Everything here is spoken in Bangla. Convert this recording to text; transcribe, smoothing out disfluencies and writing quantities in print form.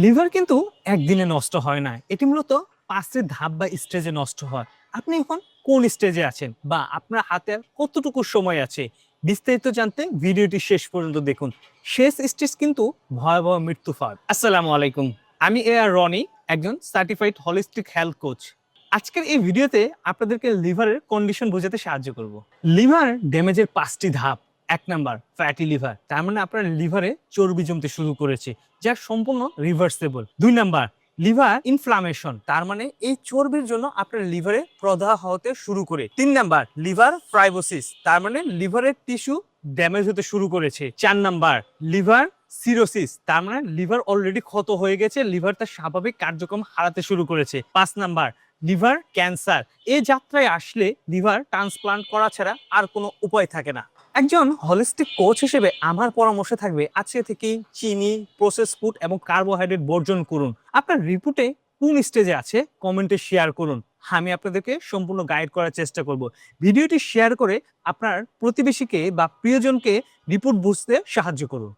লিভার কিন্তু একদিনে নষ্ট হয় না, এটি মূলত পাঁচটি ধাপ বা স্টেজে নষ্ট হয়। আপনি এখন কোন স্টেজে আছেন বা আপনার হাতে কতটুকু সময় আছে, বিস্তারিত জানতে ভিডিওটি শেষ পর্যন্ত দেখুন। শেষ স্টেজ কিন্তু ভয়াবহ মৃত্যু ফাঁদ। আসসালামু আলাইকুম, আমি রনি, একজন সার্টিফাইড হলিস্টিক হেলথ কোচ। আজকের এই ভিডিওতে আপনাদেরকে লিভারের কন্ডিশন বোঝাতে সাহায্য করব। লিভার ড্যামেজের পাঁচটি ধাপ। এক নাম্বার, ফ্যাটি লিভার, তার মানে আপনার লিভারে চর্বি জমতে শুরু করেছে, যা সম্পূর্ণ রিভার্সেবল। দুই নাম্বার, লিভার ইনফ্লামেশন, তার মানে এই চর্বির জন্য আপনার লিভারে প্রদাহ হতে শুরু করে। তিন নাম্বার, লিভার ফাইব্রোসিস, তার মানে লিভারের টিস্যু ড্যামেজ হতে শুরু করেছে। চার নাম্বার, লিভার সিরোসিস, তার মানে লিভার অলরেডি ক্ষত হয়ে গেছে, লিভার তার স্বাভাবিক কার্যক্রম হারাতে শুরু করেছে। পাঁচ নাম্বার, লিভার ক্যান্সার। এই যাত্রায় আসলে লিভার ট্রান্সপ্লান্ট করা ছাড়া আর কোনো উপায় থাকে না। একজন হলিস্টিক কোচ হিসেবে আমার পরামর্শ থাকবে, আজকে থেকেই চিনি, প্রসেস ফুড এবং কার্বোহাইড্রেট বর্জন করুন। আপনার রিপোর্টে কোন স্টেজে আছে কমেন্টে শেয়ার করুন, আমি আপনাদেরকে সম্পূর্ণ গাইড করার চেষ্টা করব। ভিডিওটি শেয়ার করে আপনার প্রতিবেশীকে বা প্রিয়জনকে রিপোর্ট বুঝতে সাহায্য করুন।